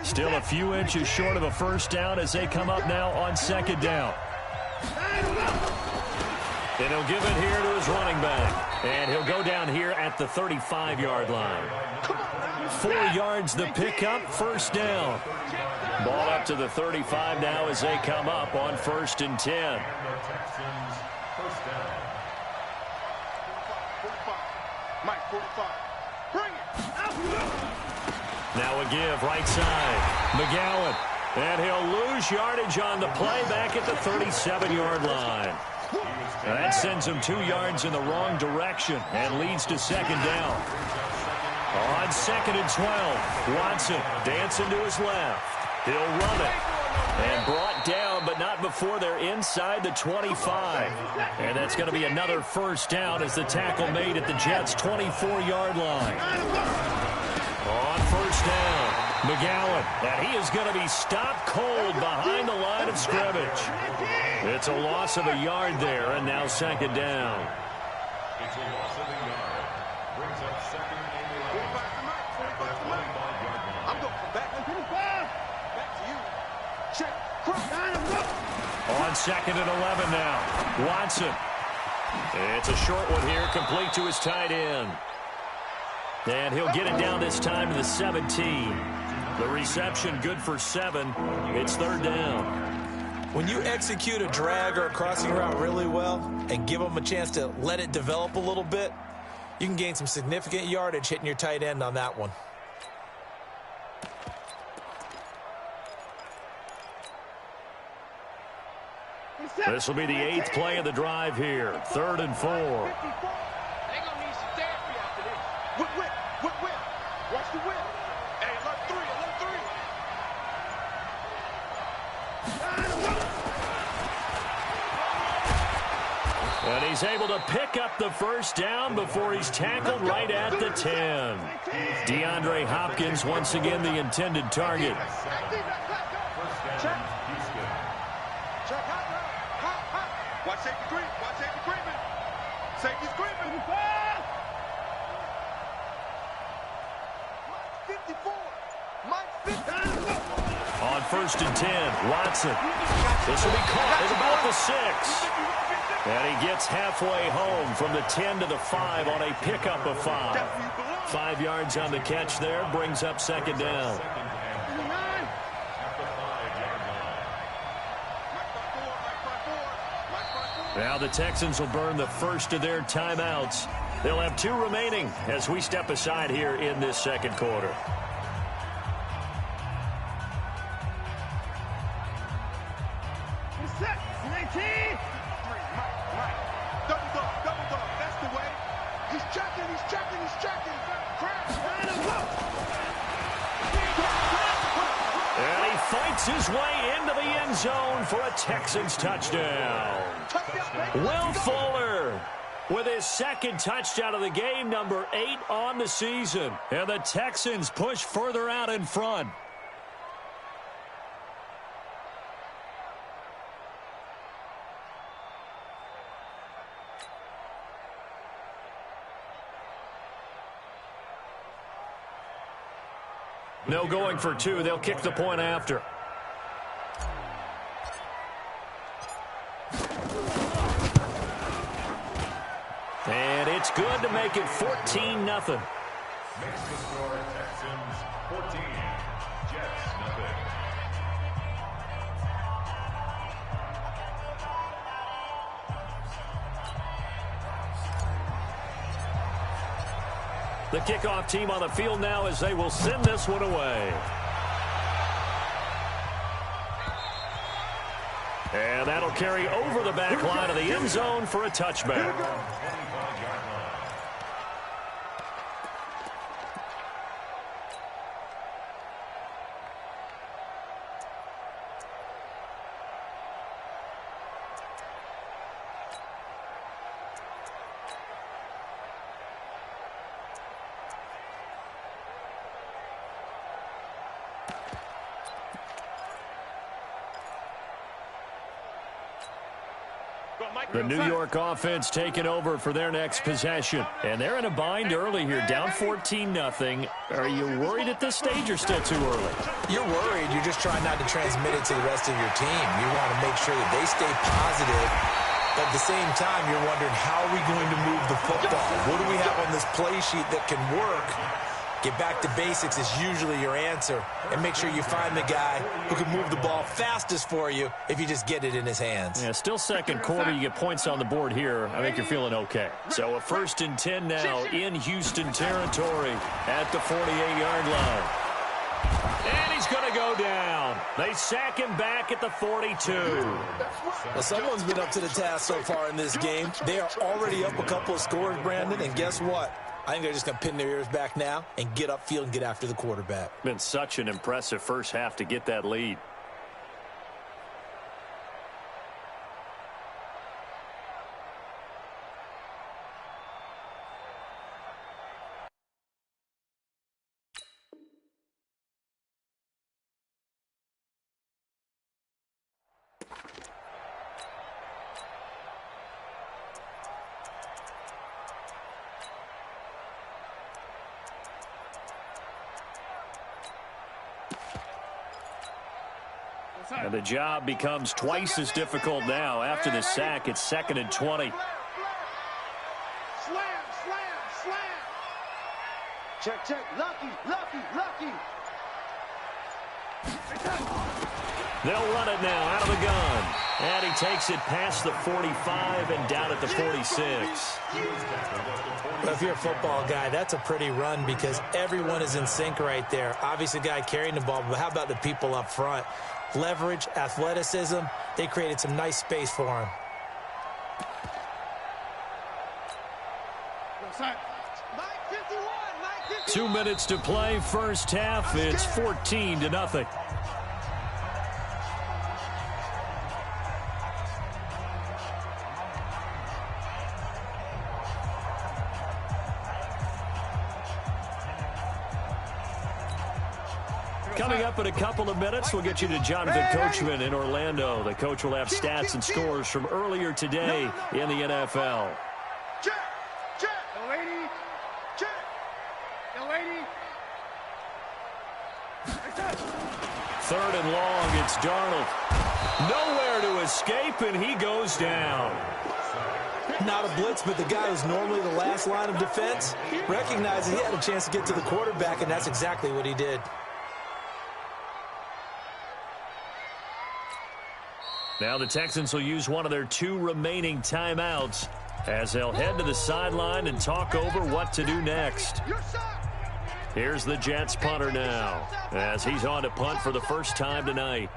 Still a few inches short of a first down as they come up now on second down. And he'll give it here to his running back. And he'll go down here at the 35-yard line. 4 yards the pickup, first down. Ball up to the 35 now as they come up on 1st and 10. Now a give, right side. McGowan. And he'll lose yardage on the play back at the 37-yard line. That sends him 2 yards in the wrong direction and leads to second down. On 2nd and 12, Watson dancing to his left. He'll run it. And brought down, but not before they're inside the 25. And that's going to be another first down as the tackle made at the Jets' 24-yard line. On first down, McGowan. And he is going to be stopped cold behind the line of scrimmage. It's a loss of a yard there, and now second down. It's a loss of a yard. Brings up second and 11. I'm going back to you. Check. On 2nd and 11 now, Watson. It's a short one here, complete to his tight end. And he'll get it down this time to the 17. The reception good for 7. It's third down. When you execute a drag or a crossing route really well and give them a chance to let it develop a little bit, you can gain some significant yardage hitting your tight end on that one. This will be the 8th play of the drive here. 3rd and 4. They're going to need some therapy after this. Whip. Watch the whip. Hey, alert 3. And he's able to pick up the first down before he's tackled right at the 10. DeAndre Hopkins once again the intended target. Check. Watch safety creeping. Safety's creeping. 54. Mike 50. On 1st and 10, Watson. This will be caught at about the 6. And he gets halfway home from the 10 to the 5 on a pickup of 5. 5 yards on the catch there, brings up second down. Now the Texans will burn the first of their timeouts. They'll have 2 remaining as we step aside here in this second quarter. His way into the end zone for a Texans touchdown. Will Fuller with his 2nd touchdown of the game, number 8 on the season. And the Texans push further out in front. No going for 2. They'll kick the point after. And it's good to make it 14-0. Makes the score Texans 14, Jets nothing. The kickoff team on the field now as they will send this one away. And that'll carry over the back line of the end zone for a touchback. The New York offense taking over for their next possession. And they're in a bind early here, down 14-0. Are you worried at this stage or still too early? You're worried. You're just trying not to transmit it to the rest of your team. You want to make sure that they stay positive. But at the same time, you're wondering, how are we going to move the football? What do we have on this play sheet that can work? Get back to basics is usually your answer. And make sure you find the guy who can move the ball fastest for you if you just get it in his hands. Yeah, still second quarter. You get points on the board here. I think you're feeling okay. So a 1st and 10 now in Houston territory at the 48-yard line. And he's going to go down. They sack him back at the 42. Well, someone's been up to the task so far in this game. They are already up a couple of scores, Brandon, and guess what? I think they're just going to pin their ears back now and get upfield and get after the quarterback. Been such an impressive first half to get that lead. And the job becomes twice as difficult now. After the sack, it's 2nd and 20. Slam, slam, slam. Check, check. Lucky, lucky, lucky. They'll run it now out of the gun. And he takes it past the 45 and down at the 46. Well, if you're a football guy, that's a pretty run because everyone is in sync right there. Obviously, the guy carrying the ball, but how about the people up front? Leverage, athleticism, they created some nice space for him. Mike 51, Mike 51. 2 minutes to play, first half. It's 14-0. Coming up in a couple of minutes, we'll get you to Jonathan Coachman in Orlando. The coach will have stats and scores from earlier today in the NFL. Check, check. Delaney, check. Delaney. 3rd and long, it's Darnold. Nowhere to escape, and he goes down. Not a blitz, but the guy who's normally the last line of defense recognized he had a chance to get to the quarterback, and that's exactly what he did. Now the Texans will use one of their 2 remaining timeouts as they'll head to the sideline and talk over what to do next. Here's the Jets punter now as he's on to punt for the first time tonight.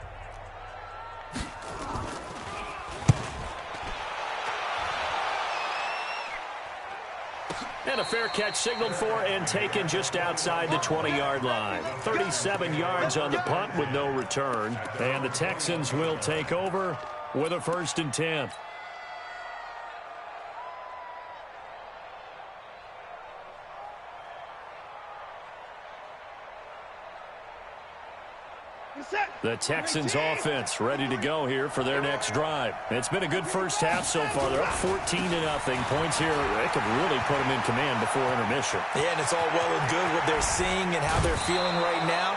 And a fair catch signaled for and taken just outside the 20-yard line. 37 yards on the punt with no return. And the Texans will take over with a 1st and 10. The Texans offense ready to go here for their next drive. It's been a good first half so far. They're up 14-0. Points here, they could really put them in command before intermission. Yeah, and it's all well and good what they're seeing and how they're feeling right now.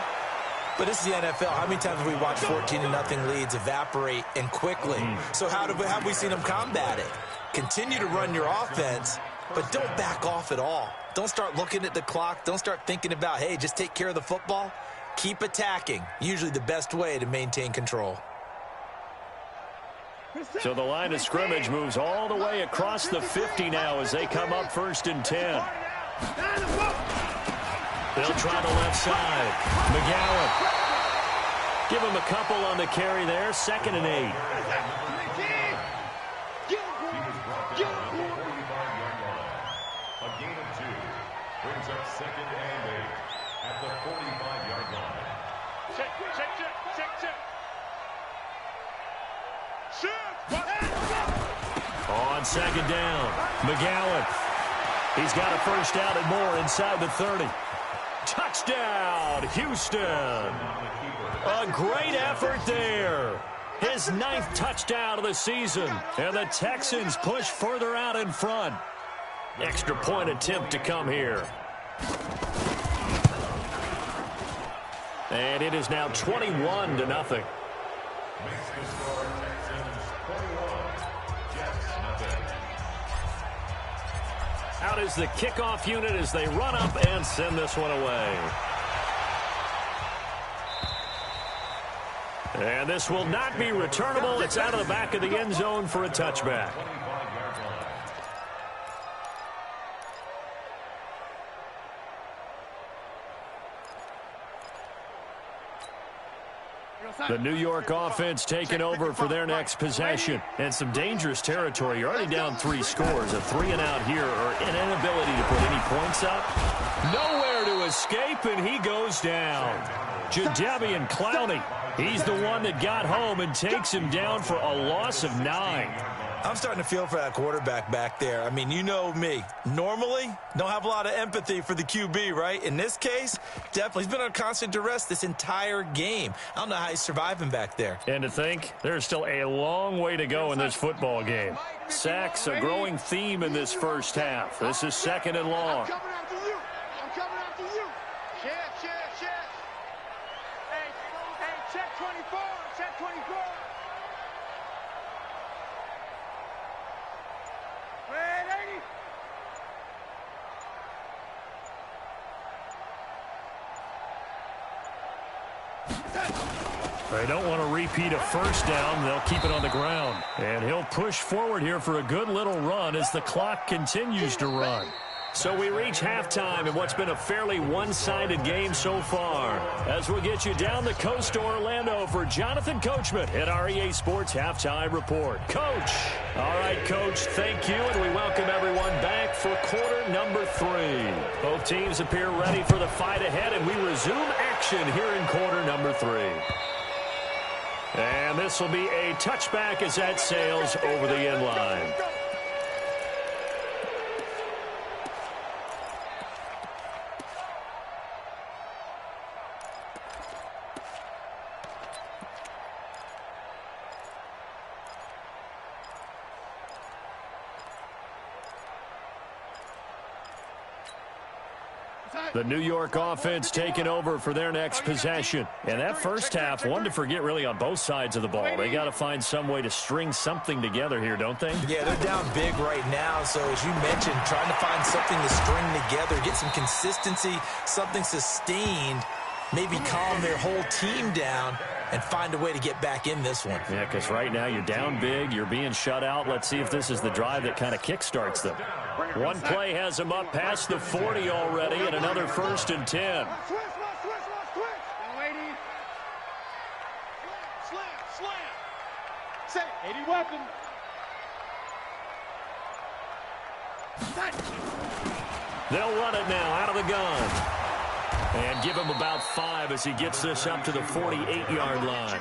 But this is the NFL. How many times have we watched 14-0 leads evaporate and quickly? So how have we seen them combat it? Continue to run your offense, but don't back off at all. Don't start looking at the clock. Don't start thinking about, hey, just take care of the football. Keep attacking. Usually the best way to maintain control. So the line of scrimmage moves all the way across the 50 now as they come up 1st and 10. They'll try the left side. McGowan. Give him a couple on the carry there. 2nd and 8. A gain of 2 brings up 2nd and 8 at the 45-yard line. Check, check, check, check, check. On 2nd down, McGowan. He's got a first down and more inside the 30. Touchdown, Houston. A great effort there. Hit his 9th touchdown of the season. And the Texans push further out in front. Extra point attempt to come here. And it is now 21-0. Makes the score Texans 21. Jets nothing. Out is the kickoff unit as they run up and send this one away. And this will not be returnable. It's out of the back of the end zone for a touchback. The New York offense taking over for their next possession. And some dangerous territory. You're already down 3 scores. A 3-and-out here or an inability to put any points up. Nowhere to escape, and he goes down. Jadeveon Clowney. He's the one that got home and takes him down for a loss of 9. I'm starting to feel for that quarterback back there. I mean, you know me. Normally, don't have a lot of empathy for the QB, right? In this case, definitely. He's been on constant duress this entire game. I don't know how he's surviving back there. And to think, there's still a long way to go in this football game. Sacks, a growing theme in this first half. This is 2nd and long. I'm coming after you. I'm coming after you. Check. Hey, check 24. Check 24. Red 80. They don't want to repeat a first down. They'll keep it on the ground. And he'll push forward here for a good little run as the clock continues to run. So we reach halftime in what's been a fairly one-sided game so far. As we'll get you down the coast to Orlando for Jonathan Coachman at our EA Sports Halftime Report. Coach. All right, Coach, thank you, and we welcome everyone back for quarter number 3. Both teams appear ready for the fight ahead, and we resume action here in quarter number 3. And this will be a touchback as that sails over the end line. The New York offense taking over for their next possession. And that first half, one to forget really on both sides of the ball. They got to find some way to string something together here, don't they? Yeah, they're down big right now. So as you mentioned, trying to find something to string together, get some consistency, something sustained, maybe calm their whole team down and find a way to get back in this one. Yeah, because right now you're down big, you're being shut out. Let's see if this is the drive that kind of kickstarts them. One play has them up past the 40 already, and another 1st and 10. Switch. Slam. Say, 80 weapon. They'll run it now out of the gun. And give him about 5 as he gets this up to the 48-yard line.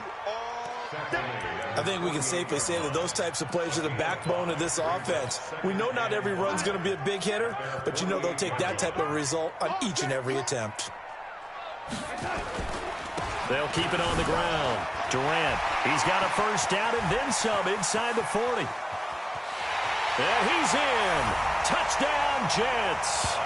I think we can safely say that those types of plays are the backbone of this offense. We know not every run's going to be a big hitter, but you know they'll take that type of result on each and every attempt. They'll keep it on the ground. Durant, he's got a first down and then some inside the 40. And he's in. Touchdown, Jets.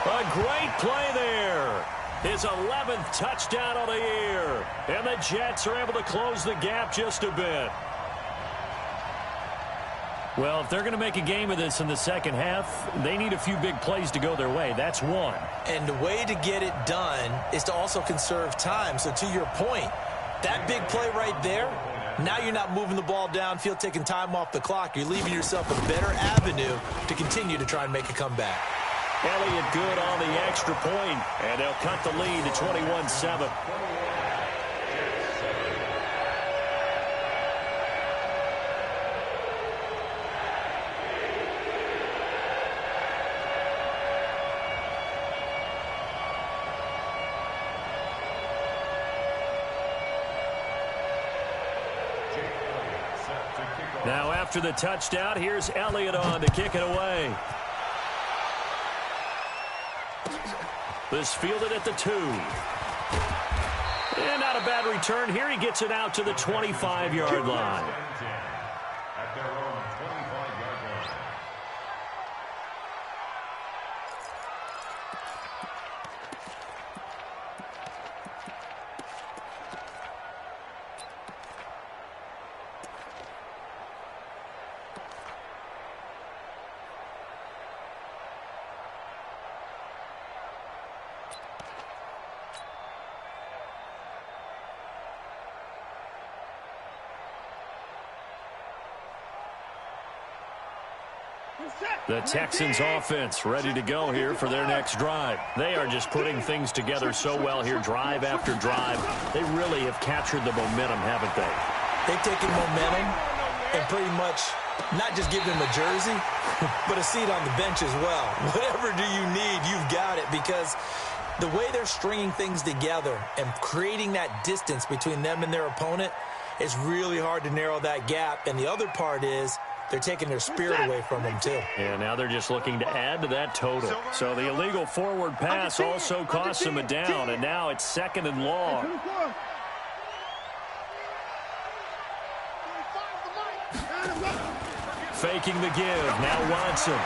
A great play there. His 11th touchdown of the year. And the Jets are able to close the gap just a bit. Well, if they're going to make a game of this in the second half, they need a few big plays to go their way. That's one. And the way to get it done is to also conserve time. So to your point, that big play right there, now you're not moving the ball downfield, taking time off the clock. You're leaving yourself a better avenue to continue to try and make a comeback. Elliott good on the extra point, and they'll cut the lead to 21-7. Now after the touchdown, here's Elliott on to kick it away. This fielded at the 2. And not a bad return here. He gets it out to the 25-yard line. At their own 25-yard line. The Texans offense ready to go here for their next drive. They are just putting things together so well here, drive after drive. They really have captured the momentum, haven't they? They've taken momentum and pretty much not just given them a jersey, but a seat on the bench as well. Whatever do you need, you've got it, because the way they're stringing things together and creating that distance between them and their opponent, it's really hard to narrow that gap. And the other part is they're taking their spirit away from them, too. Yeah, now they're just looking to add to that total. So the illegal forward pass also costs them a down, and now it's 2nd and long. Faking the give. Now Watson.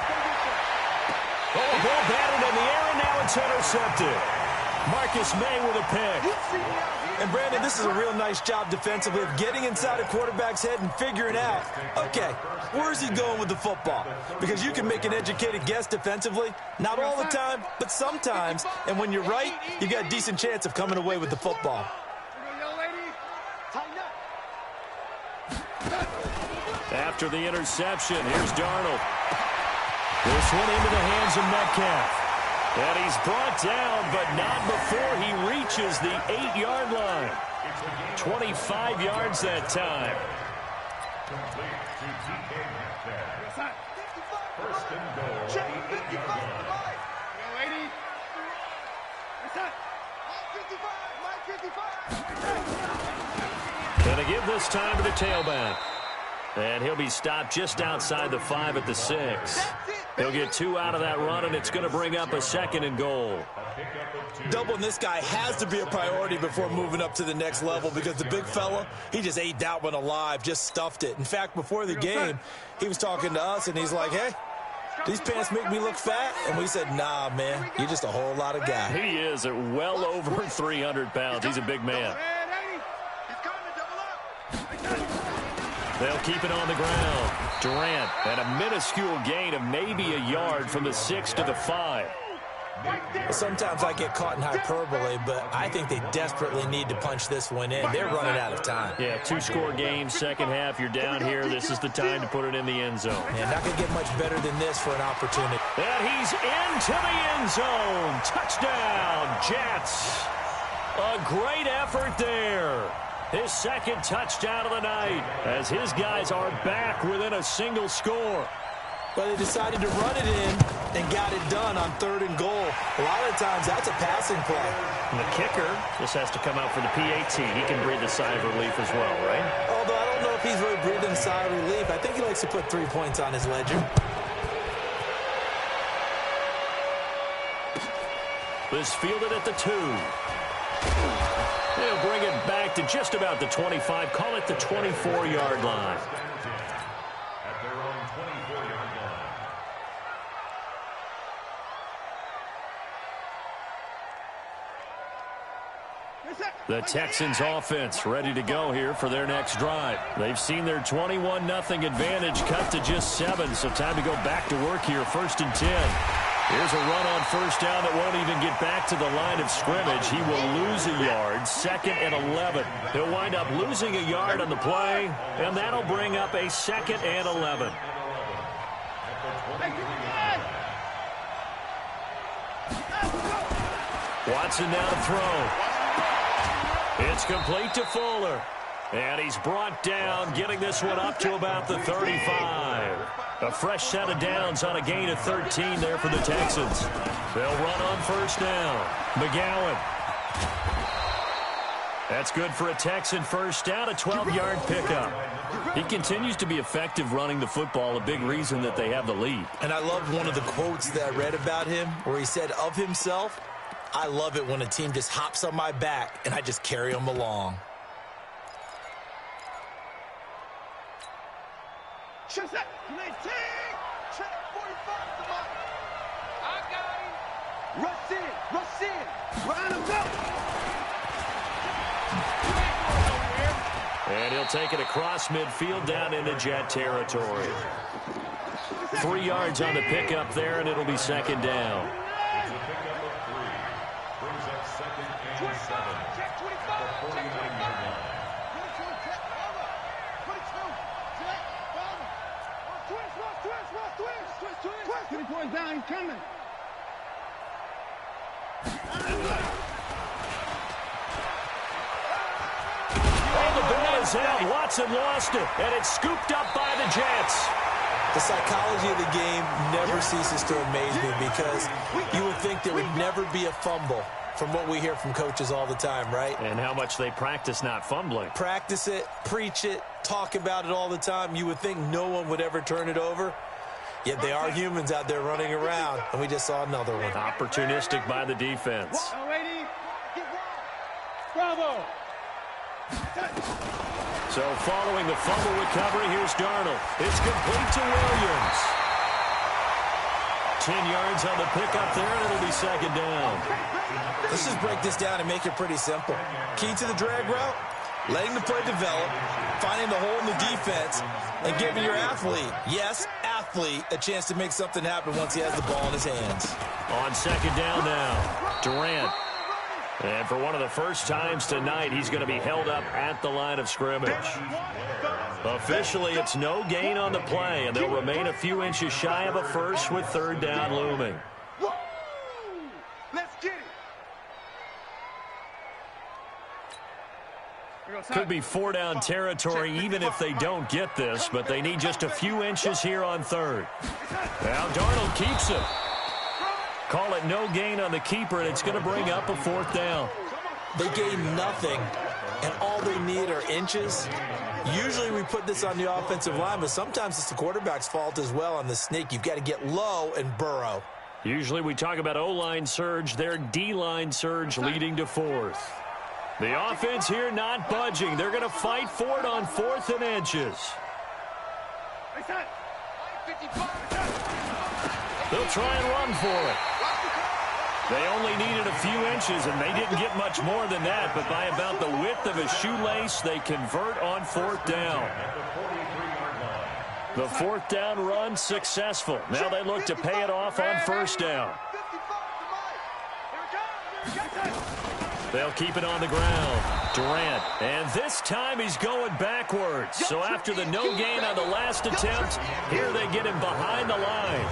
Oh, ball batted in the air, and now it's intercepted. Marcus May with a pick. And, Brandon, this is a real nice job defensively of getting inside a quarterback's head and figuring out, okay, where's he going with the football? Because you can make an educated guess defensively, not all the time, but sometimes. And when you're right, you got a decent chance of coming away with the football. After the interception, here's Darnold. This one into the hands of Metcalf. And he's brought down, but not before he reaches the 8-yard line. 25 yards that time. Complete to DK Metcalf. First and goal. Check, The 8-yard line. Go, lady. What's that? 55. Gonna give this time to the tailback. And he'll be stopped just outside the 5 at the 6. He'll get 2 out of that run, and it's going to bring up a 2nd and goal. Doubling this guy has to be a priority before moving up to the next level, because the big fella, he just ate that one alive, just stuffed it. In fact, before the game, he was talking to us, and he's like, hey, these pants make me look fat? And we said, nah, man, you're just a whole lot of guy. He is at well over 300 pounds. He's a big man. They'll keep it on the ground. Durant at a minuscule gain of maybe a yard from the 6 to the 5. Sometimes I get caught in hyperbole, but I think they desperately need to punch this one in. They're running out of time. Yeah, 2-score game, second half. You're down here. This is the time to put it in the end zone. Yeah, not going to get much better than this for an opportunity. And he's into the end zone. Touchdown, Jets. A great effort there. His 2nd touchdown of the night as his guys are back within a single score. But they decided to run it in and got it done on 3rd and goal. A lot of times that's a passing play. And the kicker just has to come out for the PAT. He can breathe a sigh of relief as well, right? Although I don't know if he's really breathing a sigh of relief. I think he likes to put 3 points on his ledger. This fielded at the 2. They'll bring it back to just about the 25. Call it the 24-yard line. At their own 24-yard line. The Texans offense ready to go here for their next drive. They've seen their 21-0 advantage cut to just 7, so time to go back to work here, 1st and 10. Here's a run on 1st down that won't even get back to the line of scrimmage. He will lose a yard, 2nd and 11. He'll wind up losing a yard on the play, and that'll bring up a 2nd and 11. Watson now to throw. It's complete to Fuller. And he's brought down, getting this one up to about the 35. A fresh set of downs on a gain of 13 there for the Texans. They'll run on 1st down. McGowan. That's good for a Texan 1st down, a 12-yard pickup. He continues to be effective running the football, a big reason that they have the lead. And I love one of the quotes that I read about him where he said of himself, I love it when a team just hops on my back and I just carry them along. Check that. Check 45 to Mike. I got him. Rush in. Round him up. And he'll take it across midfield down into Jet territory. 3 yards on the pickup there, and it'll be second down. It's a pickup of 3. Brings up second and 7. Check 25. The 49-yard line. 20 points down, he's coming. Oh, the ball is out. Watson lost it, and it's scooped up by the Jets. The psychology of the game never ceases to amaze me because you would think there would never be a fumble from what we hear from coaches all the time, right? And how much they practice not fumbling. Practice it, preach it, talk about it all the time. You would think no one would ever turn it over. Yet they are humans out there running around, and we just saw another one. Opportunistic by the defense. Bravo. So following the fumble recovery, here's Darnold. It's complete to Williams. 10 yards on the pickup there, and it'll be second down. Let's just break this down and make it pretty simple. Key to the drag route, letting the play develop, finding the hole in the defense, and giving your athlete, yes, athlete, a chance to make something happen once he has the ball in his hands. On second down now, Durant. And for one of the first times tonight, he's going to be held up at the line of scrimmage. Officially, it's no gain on the play, and they'll remain a few inches shy of a first with third down looming. Let's get it. Could be 4-down territory even if they don't get this, but they need just a few inches here on third. Now Darnold keeps it. Call it no gain on the keeper, and it's going to bring up a fourth down. They gain nothing, and all they need are inches. Usually we put this on the offensive line, but sometimes it's the quarterback's fault as well on the sneak. You've got to get low and burrow. Usually we talk about O-line surge, their D-line surge leading to fourth. The offense here not budging. They're going to fight for it on 4th and inches. They'll try and run for it. They only needed a few inches, and they didn't get much more than that, but by about the width of a shoelace, they convert on 4th down. The 4th down run successful. Now they look to pay it off on 1st down. They'll keep it on the ground. Durant, and this time he's going backwards. So after the no gain on the last attempt, here they get him behind the line.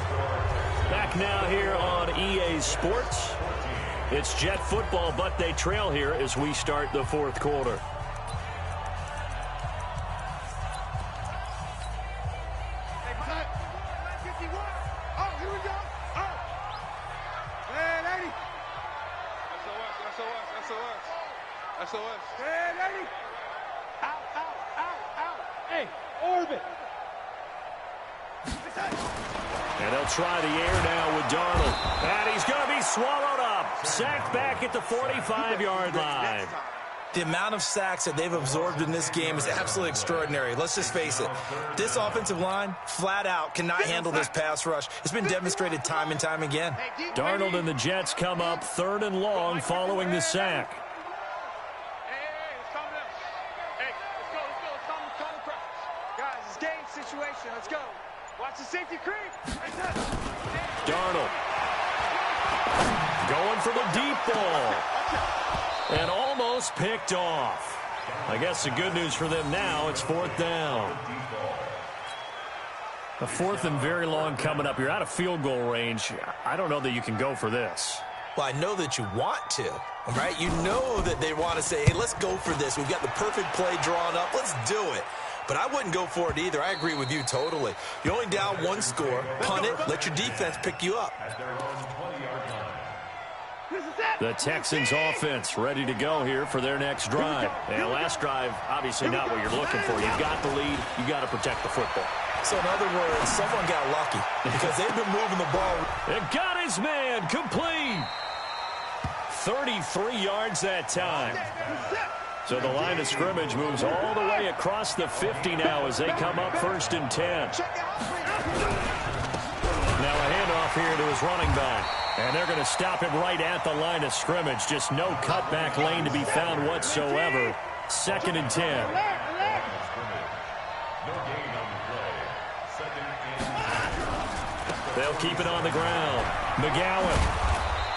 Back now here on EA Sports. It's Jet football, but they trail here as we start the 4th quarter. SOS. Hey, lady. Out. Hey, orbit. And they'll try the air now with Darnold. And he's going to be swallowed up. Sacked back at the 45-yard line. The amount of sacks that they've absorbed in this game is absolutely extraordinary. Let's just face it. This offensive line, flat out, cannot handle this pass rush. It's been demonstrated time and time again. Darnold and the Jets come up 3rd and long following the sack. Situation. Let's go. Watch the safety creep. Darnold going for the deep ball. And almost picked off. I guess the good news for them now, it's 4th down. A 4th and very long coming up. You're out of field goal range. I don't know that you can go for this. Well, I know that you want to, all right? You know that they want to say, hey, let's go for this. We've got the perfect play drawn up. Let's do it. But I wouldn't go for it either. I agree with you totally. You're only down 1 score. Punt it. Let your defense pick you up. The Texans offense ready to go here for their next drive. And last drive, obviously not what you're looking for. You've got the lead. You've got to protect the football. So in other words, someone got lucky because they've been moving the ball. And got his man complete. 33 yards that time. So the line of scrimmage moves all the way across the 50 now as they come up 1st and 10. Now a handoff here to his running back. And they're going to stop him right at the line of scrimmage. Just no cutback lane to be found whatsoever. 2nd and 10. They'll keep it on the ground. McGowan.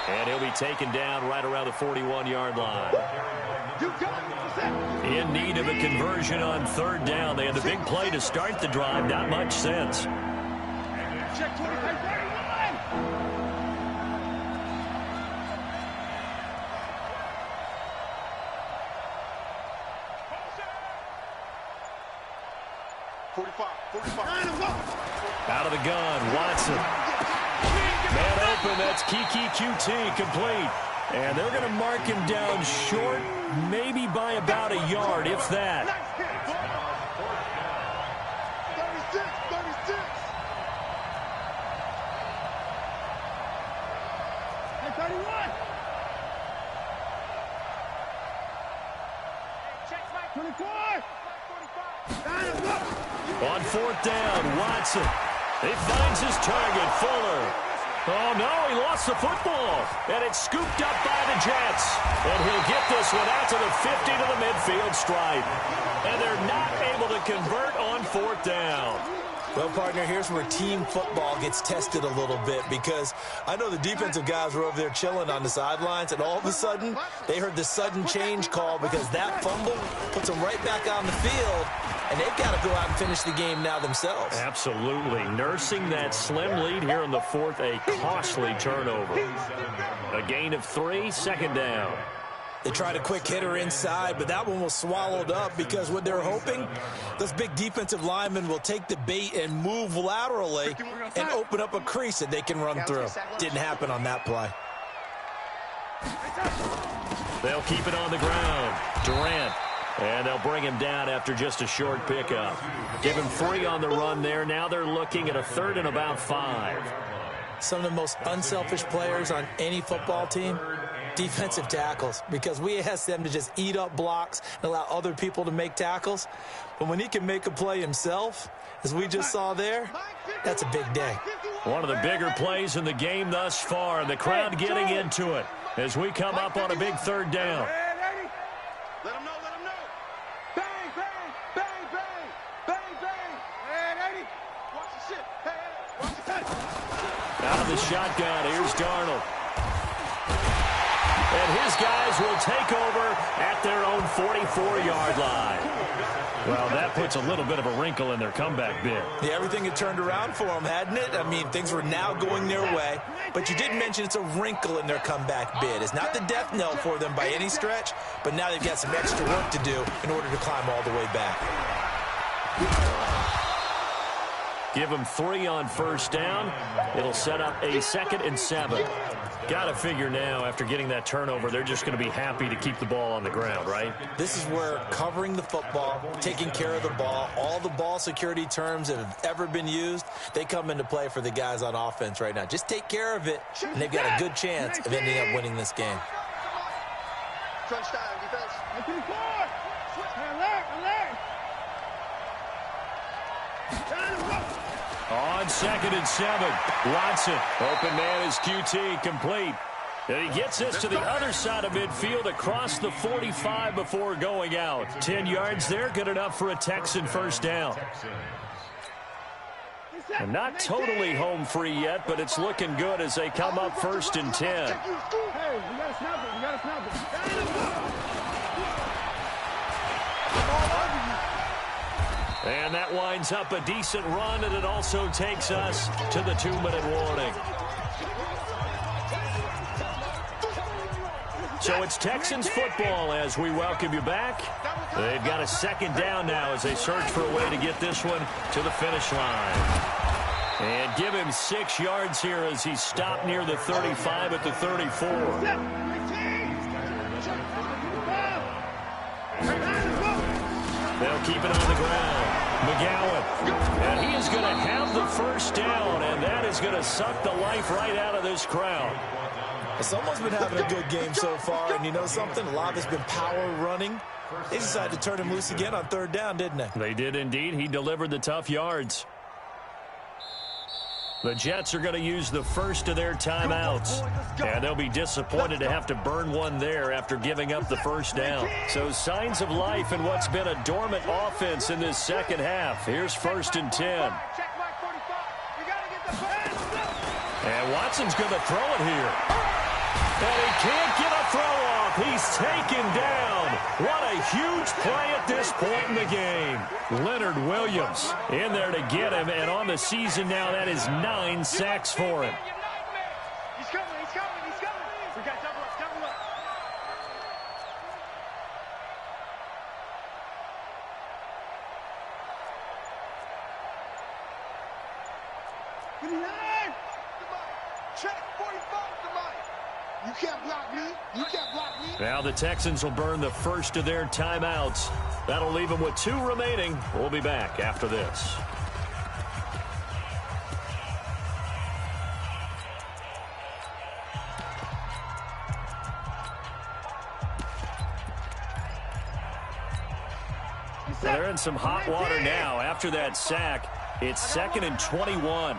And he'll be taken down right around the 41-yard line. In need of a conversion on 3rd down. They had the big play to start the drive. Not much sense. Check 25-31. 45. Out of the gun, Watson. Man open, that's Kiki QT, complete. And they're going to mark him down short, maybe by about a yard, if that. 36. Hey, 31. 24. On 4th down, Watson. He finds his target, Fuller. Oh, no, he lost the football. And it's scooped up by the Jets. And he'll get this one out to the 50 to the midfield stripe. And they're not able to convert on 4th down. Well, partner, here's where team football gets tested a little bit, because I know the defensive guys were over there chilling on the sidelines, and all of a sudden, they heard the sudden change call because that fumble puts them right back on the field, and they've got to go out and finish the game now themselves. Absolutely. Nursing that slim lead here in the 4th, a costly turnover. A gain of 3, 2nd down. They tried a quick hitter inside, but that one was swallowed up because what they're hoping, those big defensive linemen will take the bait and move laterally and open up a crease that they can run through. Didn't happen on that play. They'll keep it on the ground. Durant. And they'll bring him down after just a short pickup. Give him 3 on the run there. Now they're looking at a 3rd and about 5. Some of the most unselfish players on any football team, defensive tackles, because we ask them to just eat up blocks and allow other people to make tackles. But when he can make a play himself, as we just saw there, that's a big day. One of the bigger plays in the game thus far, and the crowd getting into it as we come up on a big 3rd down. Let him know. Bang, bang, bang, bang, bang, bang. Hey, 80. Watch the shit. Hey, watch the touch. Out of the shotgun, here's Darnold. And his guys will take over at their own 44-yard line. Well, that puts a little bit of a wrinkle in their comeback bid. Yeah, everything had turned around for them, hadn't it? I mean, things were now going their way. But you did mention it's a wrinkle in their comeback bid. It's not the death knell for them by any stretch, but now they've got some extra work to do in order to climb all the way back. Give them 3 on 1st down. It'll set up a 2nd and 7. Got to figure now, after getting that turnover, they're just going to be happy to keep the ball on the ground, right? This is where covering the football, taking care of the ball, all the ball security terms that have ever been used, they come into play for the guys on offense right now. Just take care of it, and they've got a good chance of ending up winning this game. Crunch time, defense. On 2nd and 7, Watson. Open man is QT, complete. And he gets this to the other side of midfield across the 45 before going out. 10 yards there, good enough for a Texan 1st down. And not totally home free yet, but it's looking good as they come up 1st and 10. Hey, we got to snap it. And that winds up a decent run, and it also takes us to the 2-minute warning. So it's Texans football as we welcome you back. They've got a 2nd down now as they search for a way to get this one to the finish line. And give him 6 yards here as he stopped near the 35 at the 34. They'll keep it on the ground. McGowan. And he is going to have the 1st down, and that is going to suck the life right out of this crowd. Someone's been having a good game so far, and you know something? A lot of it's been power running. They decided to turn him loose again on third down, didn't they? They did indeed. He delivered the tough yards. The Jets are going to use the first of their timeouts. And they'll be disappointed to have to burn one there after giving up the first down. So signs of life in what's been a dormant offense in this second half. Here's 1st and 10. And Watson's going to throw it here. And he can't get a throw off. He's taken down. What a huge play at this point in the game. Leonard Williams in there to get him. And on the season now, that is 9 sacks for him. He's coming. We got double up. Check 45 to Mike. You can't block me. Now the Texans will burn the first of their timeouts. That'll leave them with 2 remaining. We'll be back after this. They're in some hot water now after that sack. It's 2nd and 21.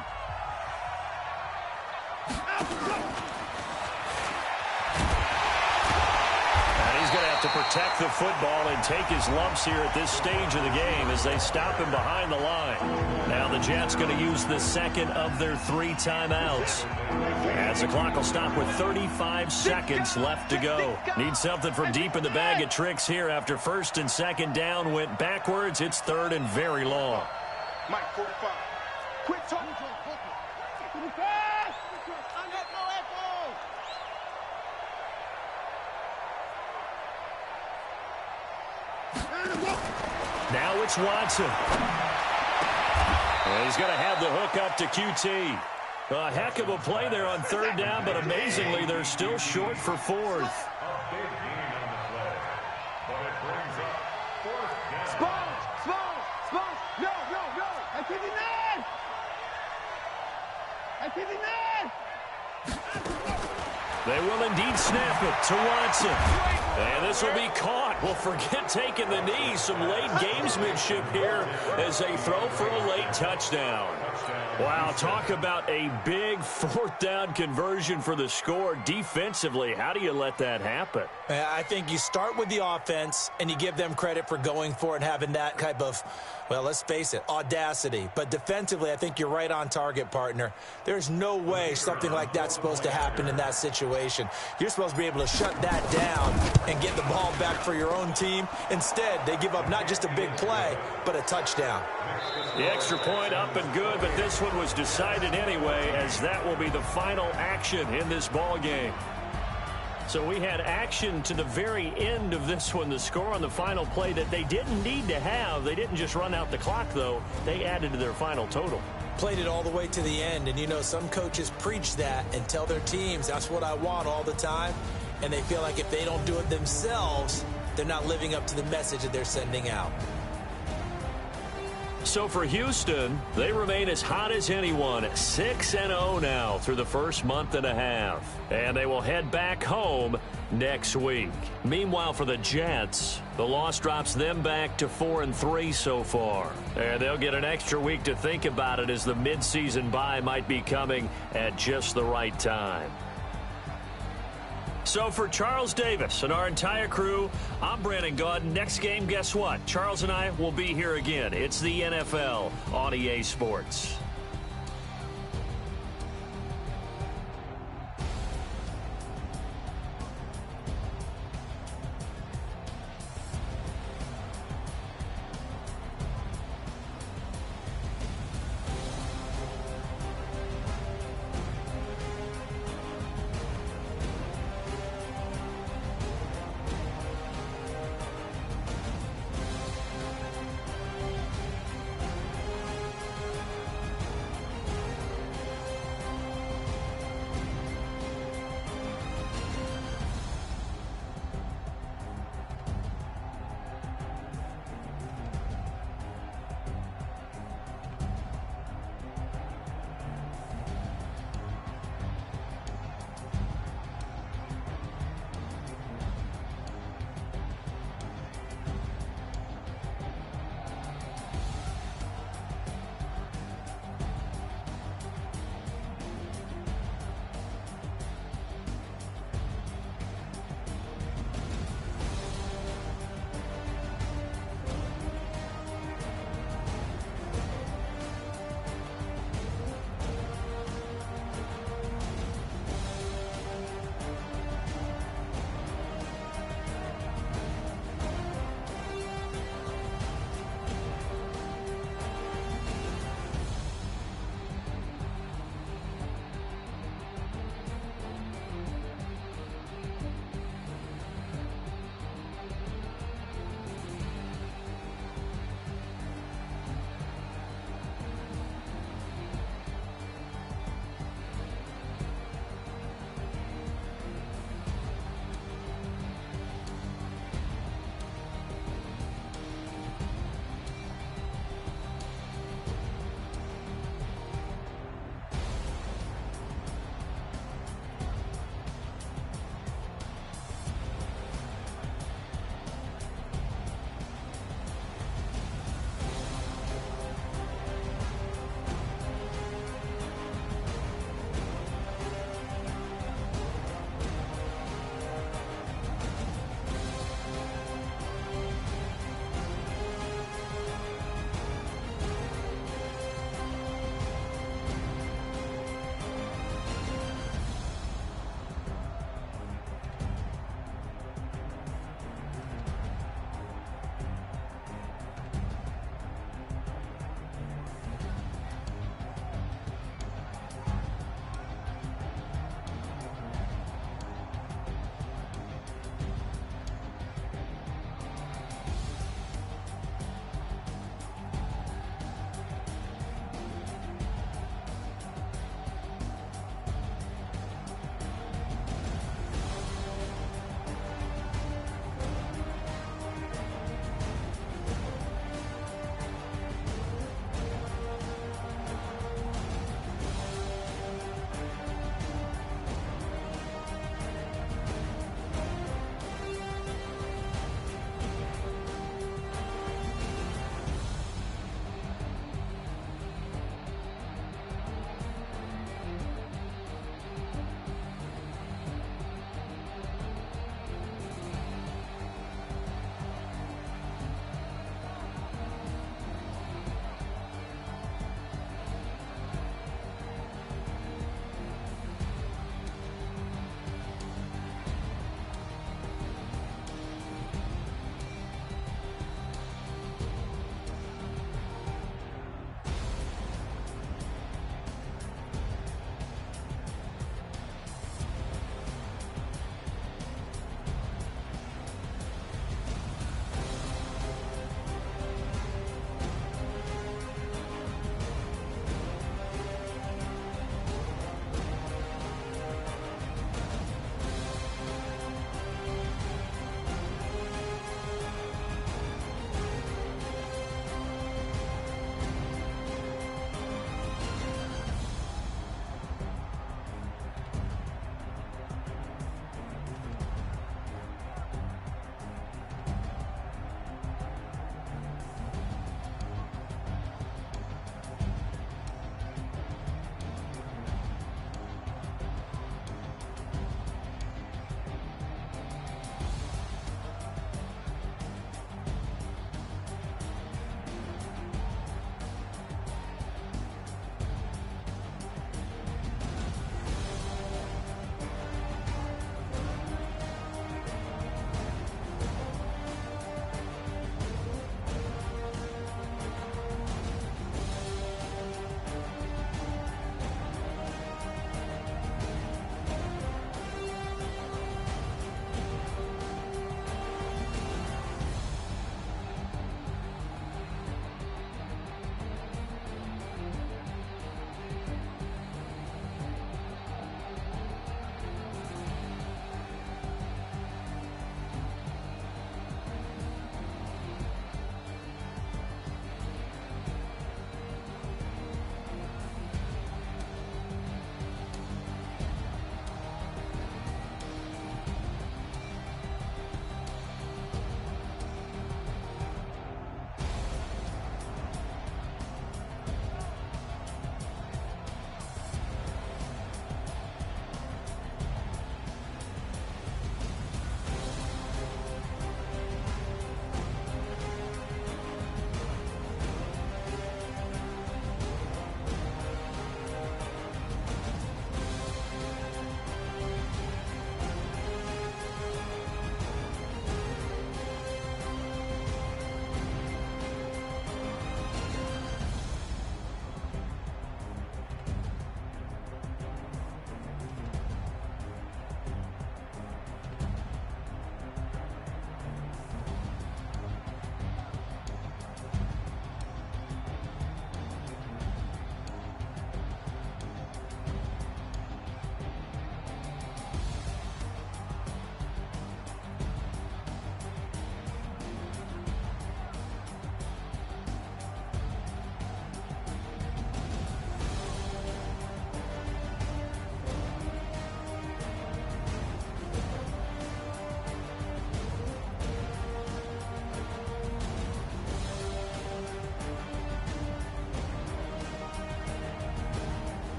To protect the football and take his lumps here at this stage of the game as they stop him behind the line. Now the Jets going to use the second of their 3 timeouts. As the clock will stop with 35 seconds left to go. Need something from deep in the bag of tricks here after 1st and 2nd down went backwards. It's 3rd and very long. Mike 45. Quit talking to him. Now it's Watson. And he's going to have the hook up to QT. A heck of a play there on 3rd down, but amazingly, they're still short for 4th. They will indeed snap it to Watson. And this will be caught. Well, forget taking the knee. Some late gamesmanship here as they throw for a late touchdown. Wow, talk about a big 4th down conversion for the score. Defensively, how do you let that happen? I think you start with the offense and you give them credit for going for it and having that type of, well, let's face it, audacity. But defensively, I think you're right on target, partner. There's no way something like that's supposed to happen in that situation. You're supposed to be able to shut that down and get the ball back for your own team. Instead, they give up not just a big play, but a touchdown. The extra point up and good, but this one was decided anyway, as that will be the final action in this ball game. So we had action to the very end of this one. The score on the final play that they didn't need to have. They didn't just run out the clock, though. They added to their final total. Played it all the way to the end, and you know some coaches preach that and tell their teams that's what I want all the time, and they feel like if they don't do it themselves, they're not living up to the message that they're sending out. So for Houston, they remain as hot as anyone, 6-0 now through the first month and a half. And they will head back home next week. Meanwhile, for the Jets, the loss drops them back to 4-3 so far. And they'll get an extra week to think about it as the midseason bye might be coming at just the right time. So for Charles Davis and our entire crew, I'm Brandon Gaudin. Next game, guess what? Charles and I will be here again. It's the NFL on EA Sports.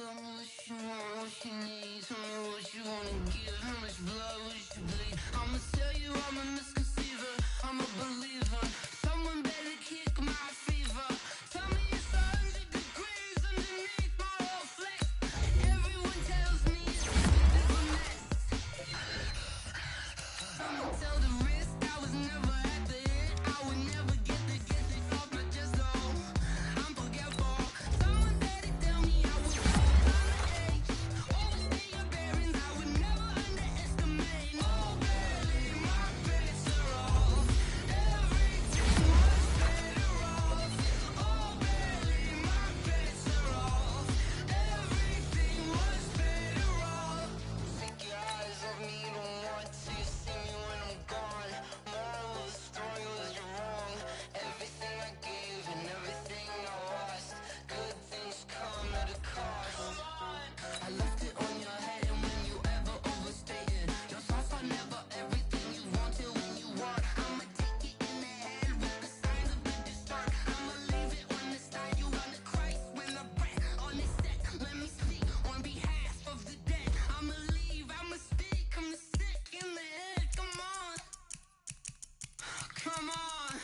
Tell me what you want, what you need. Tell me what you wanna give. How much blood would you bleed? I'ma tell you I'm a misconceiver. I'm a believer. Someone better kick my fever. Tell me it's 100 degrees underneath my whole flex. Everyone tells me it's a bit of a mess. I'ma tell the risk I was never at the end. I would never get this off my chest though. I'm forgetful. Someone better tell me I was always on the edge. Overstay your bearings, I would never underestimate. Oh, barely, my bets are off. Everything was better off. Oh, barely, my bets are off. Everything was better off. Take your eyes off me, don't want to see me when I'm gone. Moral of the story was you're wrong. Everything I gave and everything I lost. Good things come at a cost. I left it on your head, and when you ever overstay it, your thoughts are never everything you want till when you want. I'ma take it in the head with the signs of the distort. I'ma leave it on the side. You run the Christ when the breath on this set. Let me speak on behalf of the dead. I'ma leave, I'ma speak. I'm sick in the head. Come on, come on.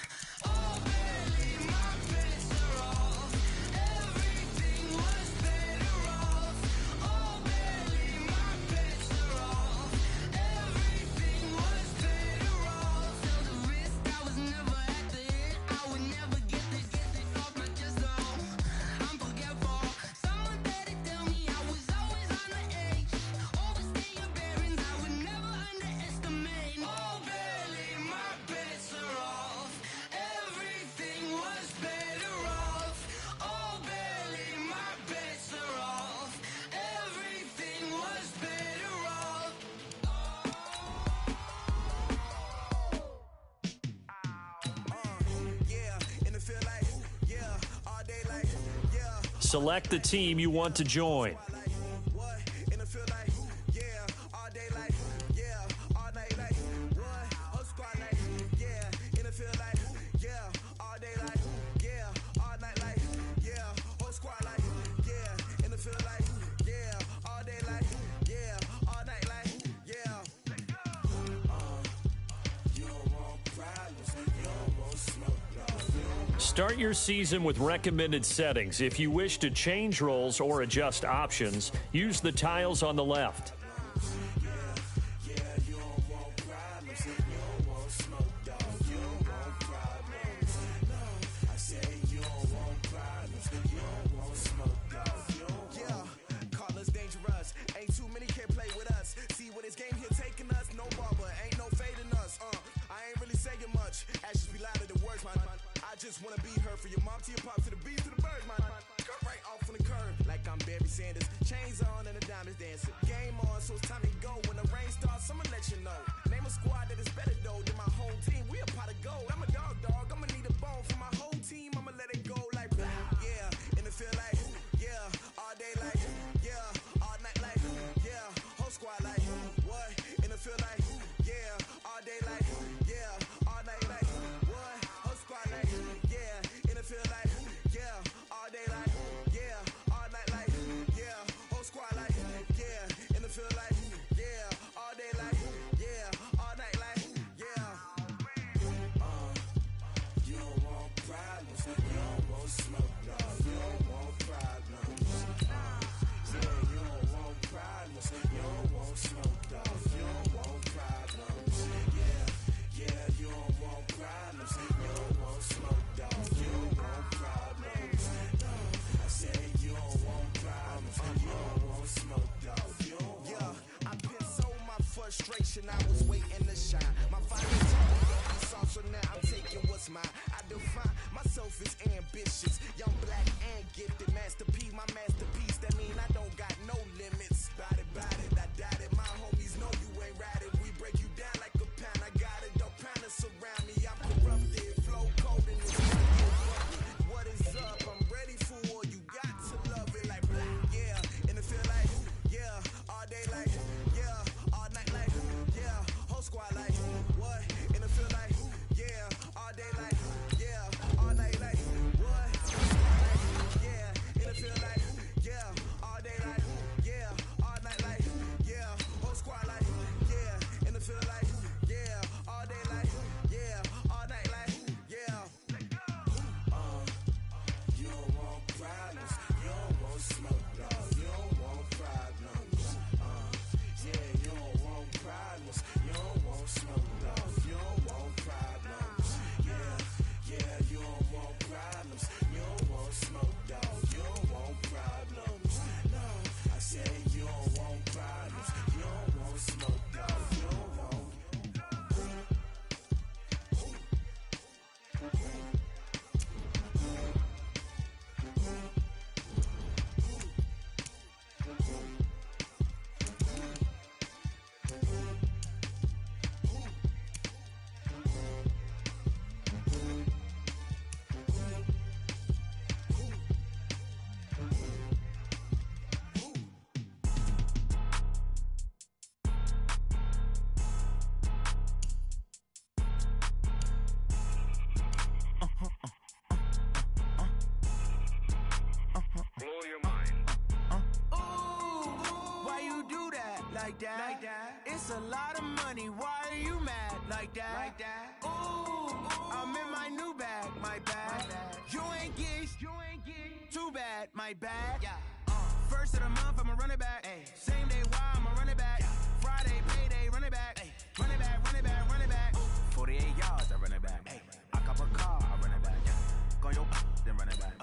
Oh, barely, my bets are off. Everything was better off. Oh, barely, my bets are off. Everything was better off. Tell the risk I was never at the end. I would never get this off my chest though. I'm forgetful. Someone better tell me I was always on the edge. Overstay your bearings, I would never underestimate. Oh, barely, my bets are off. Everything was better off. Oh, barely, my bets are off. Everything was better off. Yeah, and it feel like, yeah, all day like, yeah. Select the team you want to join. Like, what? And it feel like, yeah, all day like, yeah, all night like, what? Whole squad like, yeah, and it feel like, yeah, all day like, yeah, all night like, yeah, whole squad like, yeah, and it feel like, yeah, all day like, yeah, all night like, yeah. You don't want problems, you don't want smoke, no. Start your season with recommended settings. If you wish to change roles or adjust options, use the tiles on the left. Yeah, you don't want problems, you don't want smoke, dog. You don't want problems. No, I say you don't want problems, you don't want smoke, dog. You don't yeah, call us dangerous. Ain't too many can play with us. See what this game here taking us. No barber, ain't no fading us. I ain't really saying much. Actions be louder than words, man. I just wanna be her for your mom to your pop to the beat to the bird, man. Cut right off on the curb like I'm Barry Sanders. Chains on and the diamonds dancing. Game on, so it's time to go. When the rain starts, I'ma let you know. Name a squad that is better though than my whole team. We a pot of gold. I'm a dog. I'ma need a bone for my whole team. I'ma let it go like yeah, and it feel like yeah, all day like yeah, all night like yeah, whole squad like what? And it feel like yeah, all day like yeah, all night like what? Whole squad like yeah, and it feel like yeah, all day like yeah, all night like yeah, whole squad like yeah, and it feel like yeah, all day like yeah, all night like yeah. You don't want problems, you don't want smoke, no. You don't want problems. Yeah, you don't want problems, you don't want smoke, dog. You don't want problems. Yeah, you don't want problems, you don't want smoke, dog. You don't want problems. No, I said you don't want problems, you don't want smoke, dog. You don't want. I pissed so my frustration, I was waiting to shine. My final time don't be soft, so now I'm taking what's mine. I define myself as ambitious, young, black, and gifted. Masterpiece, my masterpiece. That mean I don't got no limits. Bout it, I doubt it. My homies know you ain't ride it. We break you down like a pound. I got it, don't pound us around me. I'm corrupted, flow cold and it's what is up? I'm ready for war. You got to love it like black, yeah. And it feel like yeah, all day like yeah, all night like yeah, whole squad like what? And it feel like yeah, all day like yeah, all night like what? Yeah, and it feel like yeah, all day like like that. It's a lot of money, why are you mad like that? Ooh, I'm in my new bag, my bad. You ain't get too bad, my bad. First of the month, I'ma run it back. Same day, why I'ma run it back. Friday, payday, run it back. Run it back, run it back, run it back. 48 yards, I run it back. I cop a car, I run it back. Go your then run it back.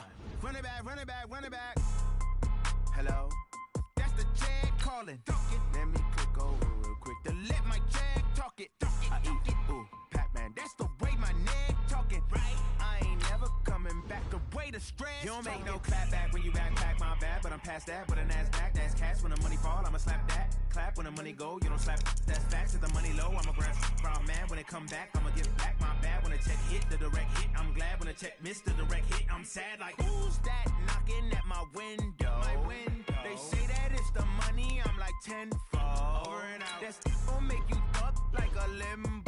Run it back, run it back, run it back. Hello? That's the jag calling. Let me click over real quick to let my jag talk it. I eat it, ooh, Pac-Man. That's the way my neck talking. Right? I ain't never coming back the way the stress. You don't make no clap back when you backpack, my bad. But I'm past that with a NASDAQ. That's cash when the money fall, I'ma slap that. Clap when the money go, you don't slap. That's facts. If the money low, I'ma grab from man. When it come back, I'ma give back my bad. When the check hit, the direct hit. I'm glad when the check missed the direct hit. I'm sad like, who's that knocking at my window? They say that it's the money, I'm like tenfold. Over and out. That's gon' make you up like a limbo.